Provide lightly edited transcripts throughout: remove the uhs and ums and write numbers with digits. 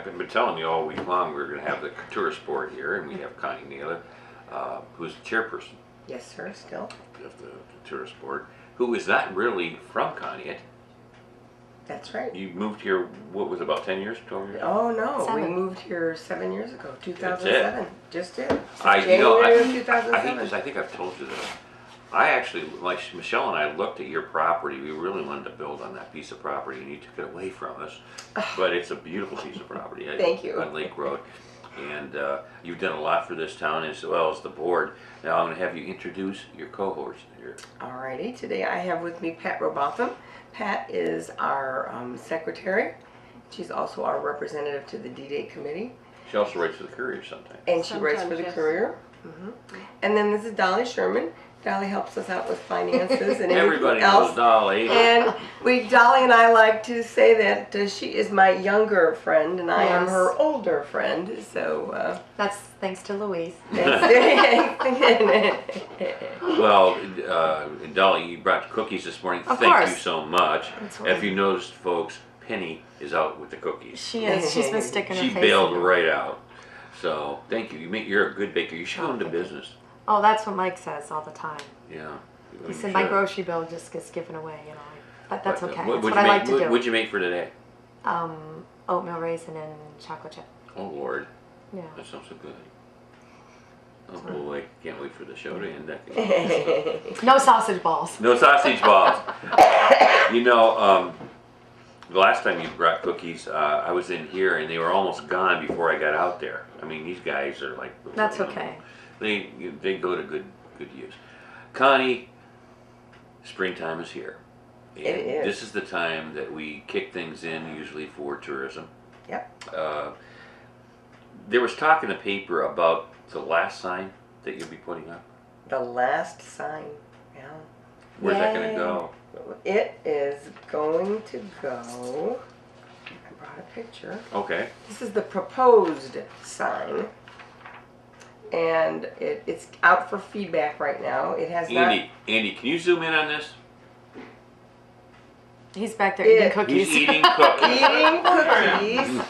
I've been telling you all week long we're going to have the tourist board here, and we have Connie Naylor, who's the chairperson Yes, sir, still. of the tourist board, who is not really from Conneaut. That's right. You moved here, what was it, about 10 years, 12 years? Oh, no, we 7. moved here 7 years ago, 2007. Just did. I January of hate 2007. this, I think I've told you this. I actually, like Michelle and I looked at your property, we really wanted to build on that piece of property, and you took it away from us. But it's a beautiful piece of property. Thank you. On Lake Road. And you've done a lot for this town as well as the board. Now I'm going to have you introduce your cohorts here. Alrighty, today I have with me Pat Robotham. Pat is our secretary. She's also our representative to the D-Day committee. She also writes for the Courier sometimes. And she writes for the Courier. And then this is Dolly Sherman. Dolly helps us out with finances and Everybody everything else. knows Dolly. And Dolly and I like to say that she is my younger friend and I am Yes. her older friend. So That's thanks to Louise. Well, Dolly, you brought cookies this morning. Of Thank course. you so much. That's If you noticed, folks, Penny is out with the cookies. She is. She's been sticking her She face bailed in. right out. So thank you. You're a good baker. You should go into thank you. business. Oh, that's what Mike says all the time. Yeah. He said my grocery bill just gets given away, you know. But that's okay. That's What'd what you I make- like to do. What'd you make for today? Oatmeal raisin and chocolate chip. Oh Lord, Yeah. that sounds so good. Oh boy, can't wait for the show to end. No sausage balls. No sausage balls. You know, the last time you brought cookies, I was in here and they were almost gone before I got out there. I mean, these guys are like. That's you know, okay. They go to good use. Connie, springtime is here. And It is. This is the time that we kick things in, usually for tourism. Yep. There was talk in the paper about the last sign that you'll be putting up. The last sign. Yeah. Where's that Yay. going to go? It is going to go. I brought a picture. Okay. This is the proposed sign. And it's out for feedback right now. It has Andy, can you zoom in on this? He's back there eating cookies. He's eating cookies. eating cookies.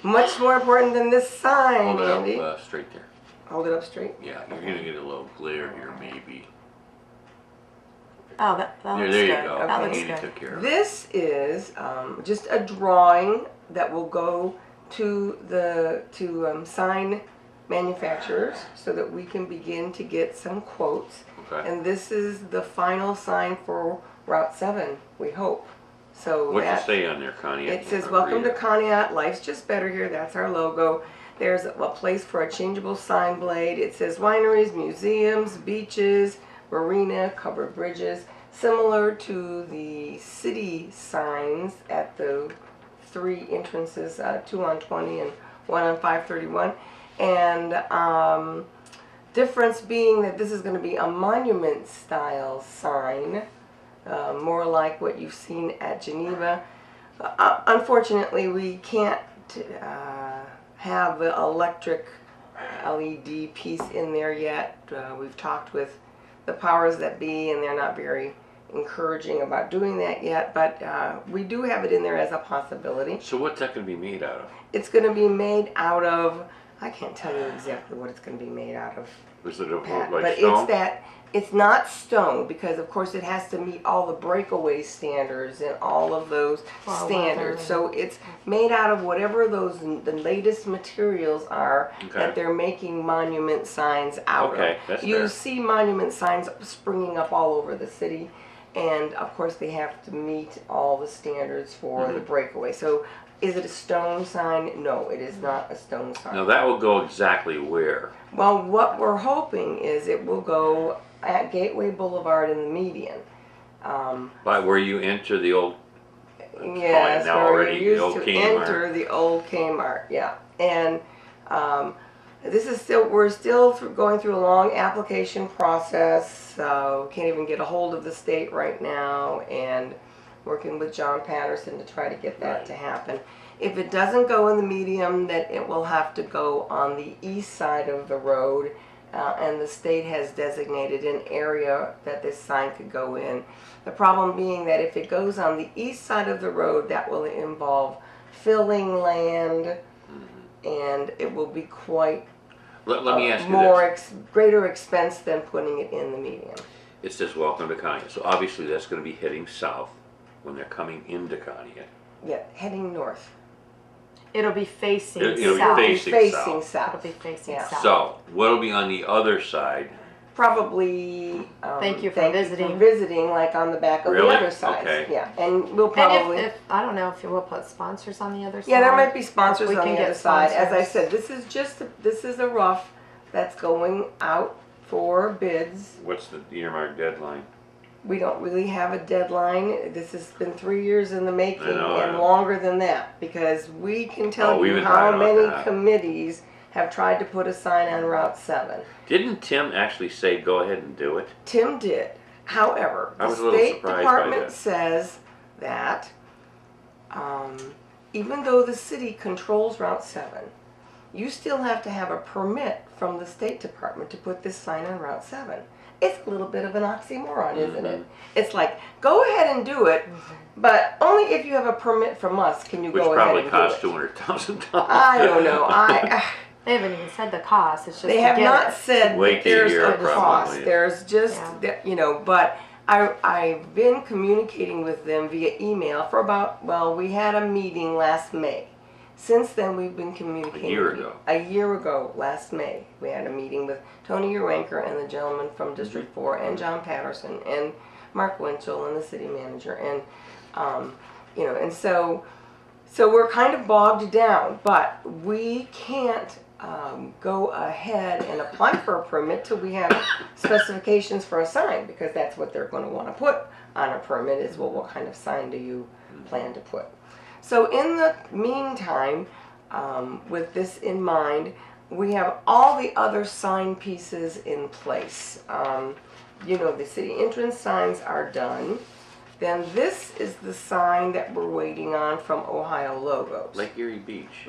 Much more important than this sign, Hold it Andy. up straight there. Hold it up straight. Yeah, you're going to get a little glare here, maybe. Oh, that looks There you good. go. That Okay. looks Andy good. took care of it. This is just a drawing that will go to the sign manufacturers so that we can begin to get some quotes. Okay. And this is the final sign for Route 7, we hope. So What's it that, say on there, Connie? it says, "Welcome to Conneaut, life's just better here." That's our logo. There's a place for a changeable sign blade. It says wineries, museums, beaches, marina, covered bridges, similar to the city signs at the 3 entrances, 2 on 20 and 1 on 531. And difference being that this is going to be a monument style sign, more like what you've seen at Geneva. Unfortunately, we can't have the electric LED piece in there yet. We've talked with the powers that be and they're not very encouraging about doing that yet, but we do have it in there as a possibility. So what's that going to be made out of? It's going to be made out of, I can't tell you exactly what it's going to be made out of, Is it a, Pat, like but stone? it's not stone because of course it has to meet all the breakaway standards and all of those Well, standards. weather. So it's made out of whatever the latest materials are Okay. that they're making monument signs out Okay, of. that's You fair. see monument signs springing up all over the city, and of course they have to meet all the standards for Mm-hmm. the breakaway. So is it a stone sign? No, it is not a stone sign. Now that will go exactly where? Well, what we're hoping is it will go at Gateway Boulevard in the median. By where you enter the old, Yes, now where already, you the used old to Kmart. enter the old Kmart, yeah. And this is still, we're still going through a long application process. Can't even get a hold of the state right now, and working with John Patterson to try to get that Right. to happen. If it doesn't go in the medium, then it will have to go on the east side of the road, and the state has designated an area that this sign could go in. The problem being that if it goes on the east side of the road, that will involve filling land, and it will be quite Let me ask you this. greater expense than putting it in the median. It says welcome to Conneaut. So obviously that's going to be heading south when they're coming into Conneaut. Yeah, heading north. It'll be facing It'll be south. facing south. It'll be facing Yeah. south. So what'll be on the other side? Probably. Thank you for visiting. Like on the back of Really? the other side. Okay. Yeah, and we'll And probably. if I don't know if we'll put sponsors on the other side. Yeah, there might be sponsors We on can the get other side. As I sponsors. said, this is a rough that's going out for bids. What's the earmark deadline? We don't really have a deadline. This has been 3 years in the making I know, and yeah. longer than that, because we can tell we've you been how talking about many that. committees have tried to put a sign on Route 7. Didn't Tim actually say go ahead and do it? Tim did. However, I the was a little State surprised by Department that. says that even though the city controls Route 7, you still have to have a permit from the State Department to put this sign on Route 7. It's a little bit of an oxymoron, isn't it? It's like, go ahead and do it, but only if you have a permit from us can you Which go ahead probably and cost do it. $200,000. I don't know. They haven't even said the cost. It's just They to have get not it. said Wait that till you there's hear a it, cost. probably. There's just, Yeah. but I've been communicating with them via email for about, well, we had a meeting last May. Since then, we've been communicating. A year ago. A year ago, last May, we had a meeting with Tony Uranker and the gentleman from District 4 and John Patterson and Mark Winchell and the city manager. And, and so we're kind of bogged down, but we can't go ahead and apply for a permit till we have specifications for a sign, because that's what they're going to want to put on a permit is, well, what kind of sign do you plan to put? So in the meantime, with this in mind, we have all the other sign pieces in place. The city entrance signs are done. Then this is the sign that we're waiting on from Ohio Logos. Lake Erie Beach.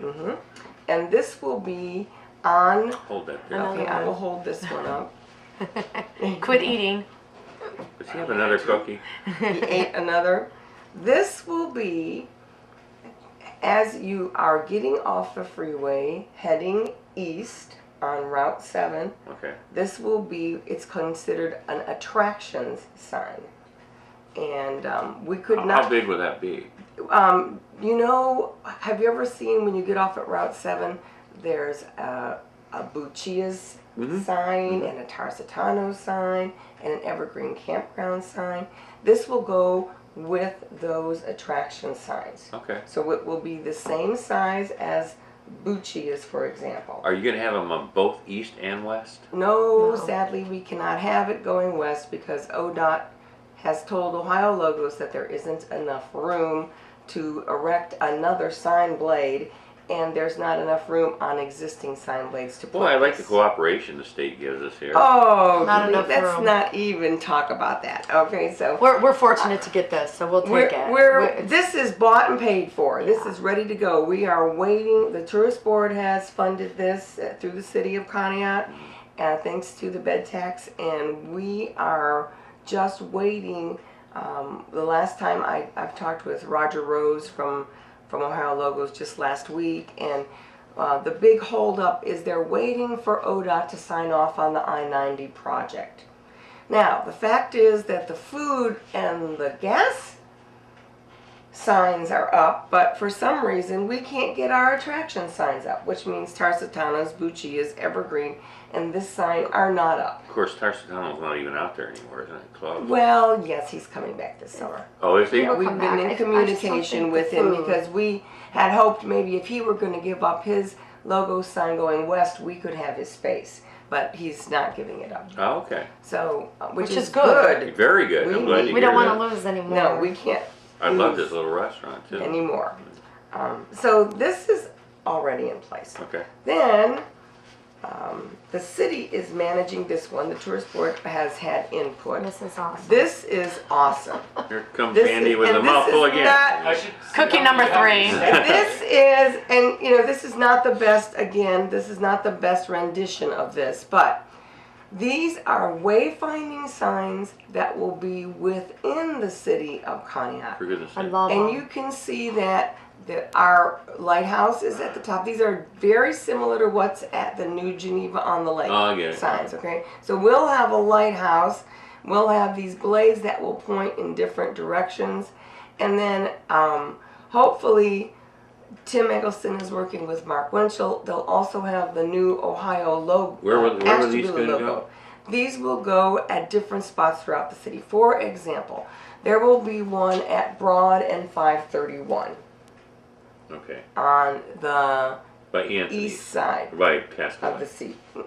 And this will be on, Hold that there. okay, I will hold this one up. Quit eating. Does he have another cookie? He ate another. This will be as you are getting off the freeway, heading east on Route 7. Okay. This will be, it's considered an attractions sign. And we could not. How big would that be? Have you ever seen when you get off at Route 7, there's a Buccia's sign and a Tarsitano sign and an Evergreen Campground sign? This will go with those attraction signs. Okay. So it will be the same size as Buccia's, for example. Are you going to have them on both east and west? No, No. sadly we cannot have it going west because ODOT has told Ohio Logos that there isn't enough room to erect another sign blade, and there's not enough room on existing sign blades to put. Boy, I like the this. cooperation the state gives us here. Oh, Not enough let's room. not even talk about that. Okay, so We're fortunate to get this, so we'll take it. this is bought and paid for. This is ready to go. We are waiting. The tourist board has funded this through the city of Conneaut, thanks to the bed tax, and we are just waiting. The last time I've talked with Roger Rose from Ohio Logos just last week, and the big holdup is they're waiting for ODOT to sign off on the I-90 project. Now, the fact is that the food and the gas signs are up, but for some reason we can't get our attraction signs up, which means Tarsitano's, Buccia's, Evergreen, and this sign are not up. Of course, Tarsitano's not even out there anymore, isn't it? Closed. Well, yes, he's coming back this summer. Oh, is he? He'll We've come been back. in I just don't communication think with the him food- because we had hoped maybe if he were going to give up his logo sign going west, we could have his space. But he's not giving it up. Oh, okay. So, which Which is is good. Very good. I'm glad to We hear don't want that. to lose anymore. No, we can't I love lose this little restaurant too. anymore. So this is already in place. Okay. Then the city is managing this one. The tourist board has had input. This is awesome. This is awesome. Here comes This Andy is- with and a this mouthful is again. not- Cookie number 3. This is, and this is not the best, again, this is not the best rendition of this, but these are wayfinding signs that will be within the city of Conneaut. For goodness I sake. love And them. you can see that our lighthouse is at the top. These are very similar to what's at the New Geneva on the Lake Oh, I get it. signs, okay? So we'll have a lighthouse. We'll have these blades that will point in different directions. And then hopefully Tim Eggleston is working with Mark Winchell. They'll also have the new Ohio logo. Where were these going to go? These will go at different spots throughout the city. For example, there will be one at Broad and 531. Okay. On the By Anthony. east side Right, past of the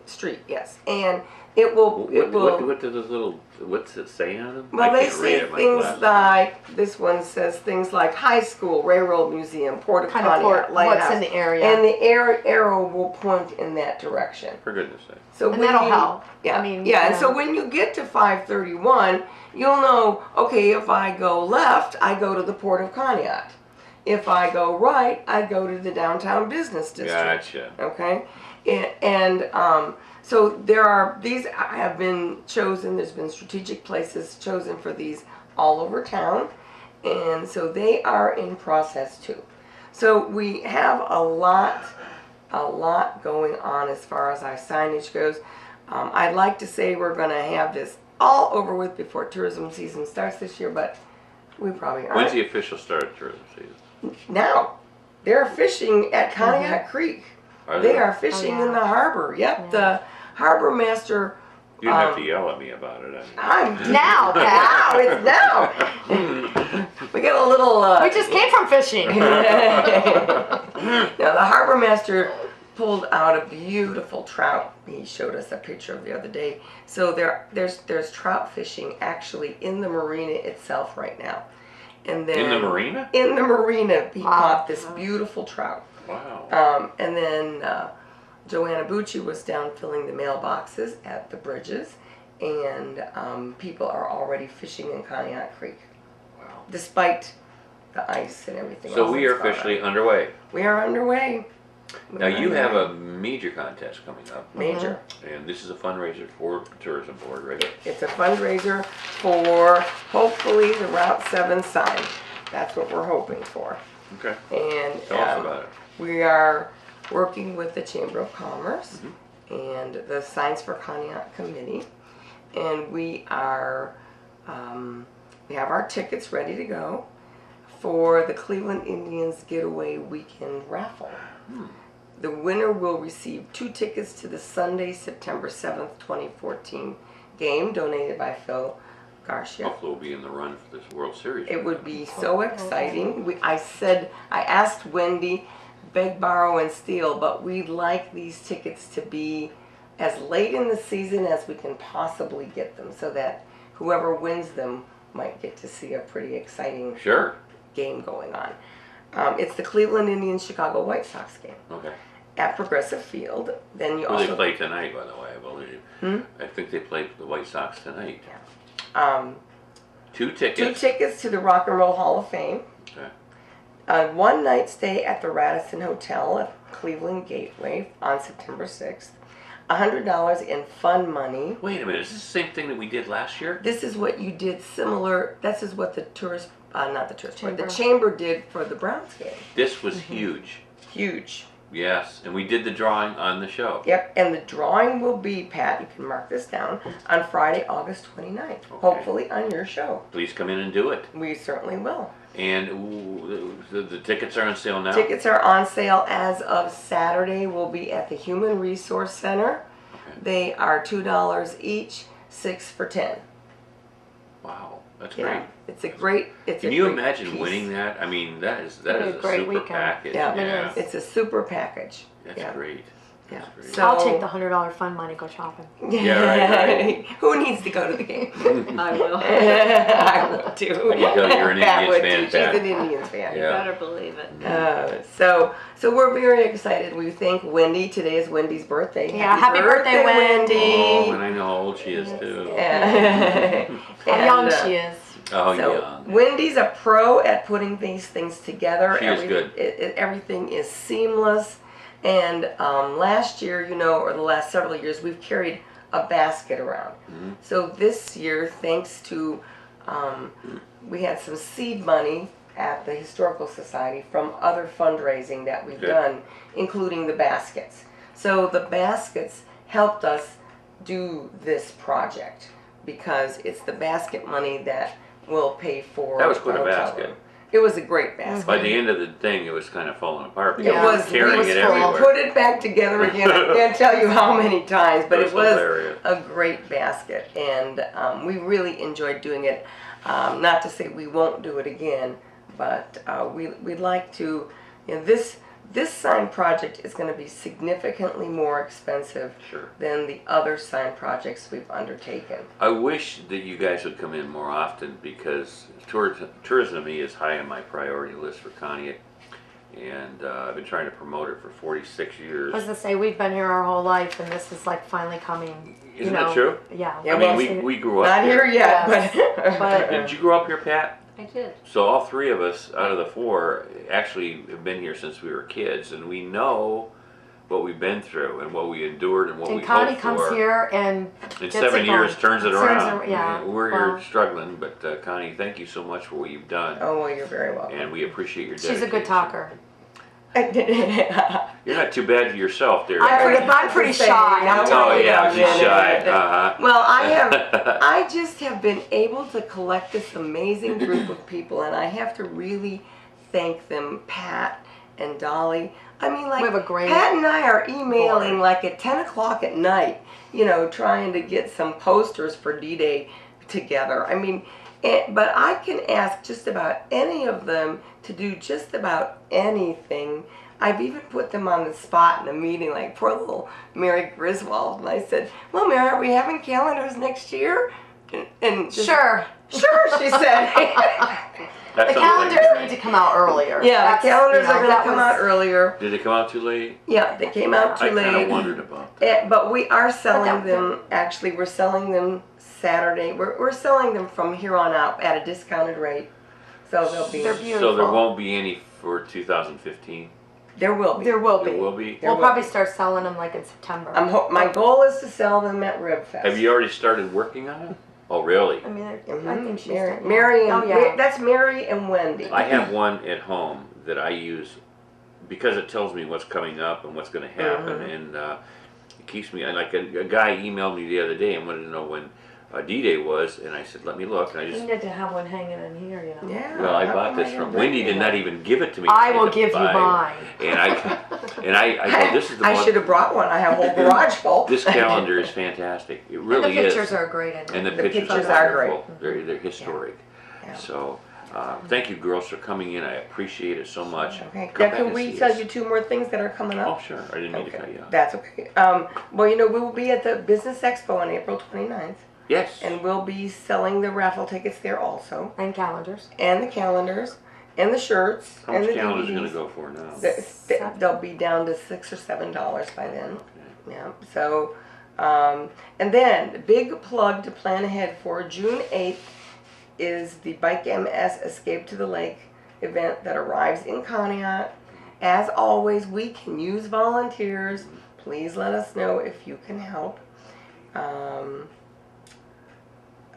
street, yes. And it will, what do those little, what's it say on them? well, I they can't read say it, my things glasses. like, this one says things like high school, railroad museum, Port of Kind of Conneaut, lighthouse. what's in the area. And the arrow will point in that direction. For goodness sake. So And when that'll you, help. Yeah, I mean, yeah. you And so know. when you get to 531, you'll know, okay, if I go left, I go to the Port of Conneaut. If I go right, I go to the downtown business district. Gotcha. Okay, and so these have been chosen. There's been strategic places chosen for these all over town, and so they are in process too. So we have a lot going on as far as our signage goes. I'd like to say we're going to have this all over with before tourism season starts this year, but we probably aren't. When's the official start of tourism season? Now, they're fishing at Conneaut Creek. They are fishing in the harbor. Yep, Yeah. the harbor master. You don't have to yell at me about it. I'm Now, Pat. It's now. We get a little. We just came from fishing. Now the harbor master pulled out a beautiful trout. He showed us a picture of the other day. So there's trout fishing actually in the marina itself right now. And then In the marina? In the marina, he Wow. caught this beautiful trout. Wow. And then Joanna Bucci was down filling the mailboxes at the bridges, and people are already fishing in Conneaut Creek, Wow. despite the ice and everything So else we are that's gone officially on. underway. We are underway. Now you have a major contest coming up, Major. and this is a fundraiser for the tourism board, right? It's a fundraiser for hopefully the Route 7 sign. That's what we're hoping for. Okay. And Tell us about it. we are working with the Chamber of Commerce and the Signs for Conneaut Committee, and we are we have our tickets ready to go for the Cleveland Indians Getaway Weekend raffle. The winner will receive 2 tickets to the Sunday, September 7th, 2014 game donated by Phil Garcia. Buffalo will be in the run for this World Series. It would be so exciting. I asked Wendy, beg, borrow, and steal, but we'd like these tickets to be as late in the season as we can possibly get them, so that whoever wins them might get to see a pretty exciting Sure. game going on. It's the Cleveland Indians Chicago White Sox game Okay. at Progressive Field. Then you Well, they also play tonight, by the way, I believe. I think they play the White Sox tonight. 2 tickets. 2 tickets to the Rock and Roll Hall of Fame. Okay. A 1-night stay at the Radisson Hotel at Cleveland Gateway on September 6th. $100 in fun money. Wait a minute, is this the same thing that we did last year? This is what you did similar. This is what the tourist, not the tourist, but the Chamber. chamber did for the Browns game. This was huge. Huge. Yes, and we did the drawing on the show. Yep, and the drawing will be, Pat, you can mark this down, on Friday, August 29th. Hopefully on your show. Please come in and do it. We certainly will. And the tickets are on sale now? Tickets are on sale as of Saturday. Will be at the Human Resource Center. Okay. They are $2 each, 6 for 10. Wow, that's Yeah, great. it's a great. Can you imagine winning that? I mean, that is Be a a great super weekend. package. Yeah, it is. It's a super package. That's Yeah. great. Yeah. That's great. So I'll take the $100 fun money, go shopping. Yeah, right. Who needs to go to the game? I will. I will too. I can tell you're an Pat Indians would fan, too. Pat. She's an Indians fan. You Yeah. better believe it. So we're very excited. We thank Wendy. Today is Wendy's birthday. Yeah, happy birthday, Wendy. Oh, and I know how old she is too. How young she is. Oh, So young. Wendy's a pro at putting these things together. She is good. Everything is seamless. And last year, or the last several years, we've carried a basket around. Mm-hmm. So this year, thanks to, we had some seed money at the Historical Society from other fundraising that we've Good. done, including the baskets. So the baskets helped us do this project because it's the basket money that will pay for That was quite the a hotel basket. room. It was a great basket. By the end of the thing, it was kind of falling apart. It because Yeah. we was, were carrying we it full. everywhere. put it back together again. I can't tell you how many times, but it was hilarious. a great basket, and we really enjoyed doing it. Not to say we won't do it again, but we'd like to. You know, this sign project is going to be significantly more expensive Sure. than the other sign projects we've undertaken. I wish that you guys would come in more often because tourism to me is high on my priority list for Conneaut. And I've been trying to promote it for 46 years. I was gonna say, we've been here our whole life, and this is like finally coming. Isn't that true? Yeah. Yeah, I well, mean, we grew up Not here yet, Yes. but Did you grow up here, Pat? I did. So all three of us out of the four actually have been here since we were kids, and we know what we've been through and what we endured and what And we Connie hoped comes for. here and In gets 7 it years, going. turns it Turns around. it- yeah. We're Well- here struggling, but Connie, thank you so much for what you've done, oh, well, you're very welcome. and we appreciate your she's a dedication. good talker. You're not too bad to yourself, there. I'm pretty shy. I'm Oh pretty- yeah, Wait a she's shy. minute. Uh-huh. Well, I just have been able to collect this amazing group of people, and I have to really thank them, Pat and Dolly. I mean, like, We have a great Pat and I are emailing board. like at 10 o'clock at night, you know, trying to get some posters for D-Day together. I mean, but I can ask just about any of them to do just about anything. I've even put them on the spot in a meeting, like poor little Mary Griswold. And I said, well, Mary, are we having calendars next year? And just, Sure. Sure, she said. That The sounds like calendars Mary. need to come out earlier. Yeah, That's, the calendars you know, are going to that come was- out earlier. Did they come out too late? Yeah, they came out too I kind of late. wondered about that. But we are selling that- them, actually, we're selling them Saturday. We're selling them from here on out at a discounted rate. So they'll be, They're So beautiful. there won't be any for 2015. there will be. There will be. There will be. There We'll will probably be. start selling them like in September. My goal is to sell them at Rib Fest. Have you already started working on it? Oh, really? I mean, I Mhm. think she's Mary, done, yeah. Mary and Oh, yeah. that's Mary and Wendy. I have one at home that I use because it tells me what's coming up and what's going to happen, and it keeps me. Like a guy emailed me the other day and wanted to know when D-Day was, and I said, "Let me look." And I We just, need to have one hanging in here, you know. Yeah. well, I how bought come this I from didn't Wendy. Did not recognize even give it to me. I had will to give you buy it. mine. And I go, this is the I one. should have brought one. I have a whole garage full. This calendar is fantastic. It And really the pictures is. are great in it. And the The pictures, pictures are are wonderful. They're historic. Yeah. So, thank you, girls, for coming in. I appreciate it so much. Okay. Come Now, back can and we see tell us. you two more things that are coming up? Oh, sure. I didn't mean to cut you off. That's okay. Well, you know, we will be at the Business Expo on April 29th, Yes. and we'll be selling the raffle tickets there also, And calendars. and the calendars, and the shirts, How and much the calendar's going DVDs. to go for now? They'll be down to $6 or $7 by then. Yeah. So, and then the big plug to plan ahead for June 8th is the Bike MS Escape to the Lake event that arrives in Conneaut. As always, we can use volunteers. Please let us know if you can help.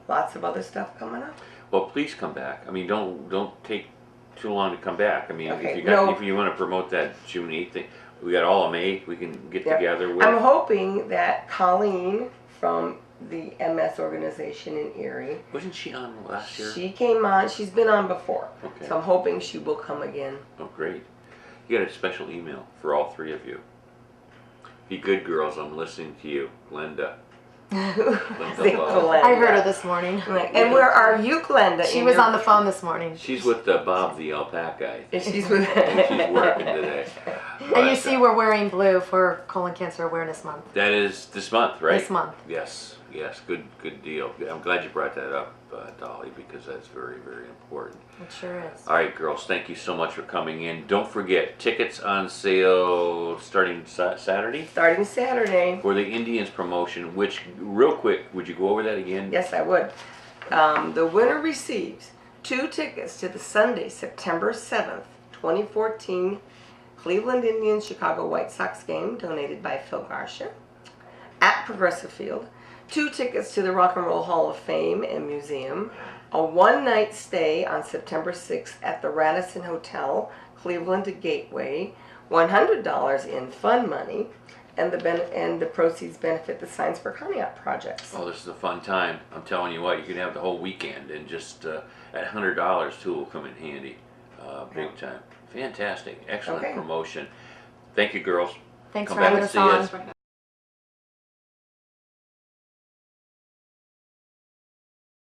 Lots of other stuff coming up. Well, please come back. I mean, don't take too long to come back. I mean, Okay, if you want to promote that June 8th thing, we got all of May. We can get Yep. together with. I'm hoping that Colleen from the MS organization in Erie, Wasn't she on last year? she came on. She's been on before, Okay. so I'm hoping she will come again. Oh, great. You got a special email for all three of you. Be good girls. I'm listening to you, Glenda. Say Love. Glenda. I heard her this morning. Right. And where are you, Glenda? She in was your- on the phone this morning. She's with Bob the alpaca. I think. And she's with. She's working today. And But, you see we're wearing blue for Colon Cancer Awareness Month. that is this month, right? This month. Yes, yes, good deal. I'm glad you brought that up, Dolly, because that's very, very important. It sure is. All right, girls, thank you so much for coming in. Don't forget, tickets on sale starting Saturday Starting Saturday. for the Indians promotion, which, real quick, would you go over that again? Yes, I would. The winner receives 2 tickets to the Sunday, September 7th, 2014 Cleveland Indians Chicago White Sox game donated by Phil Garcia at Progressive Field. 2 tickets to the Rock and Roll Hall of Fame and Museum A one-night stay on September 6th at the Radisson Hotel, Cleveland to Gateway, $100 in fund money, and the proceeds benefit the Signs for Conneaut projects. Oh, this is a fun time. I'm telling you what, you can have the whole weekend, and just at $100 too will come in handy, big time. Fantastic, excellent Okay. promotion. Thank you, girls. Thanks Come for back having and us see on. us.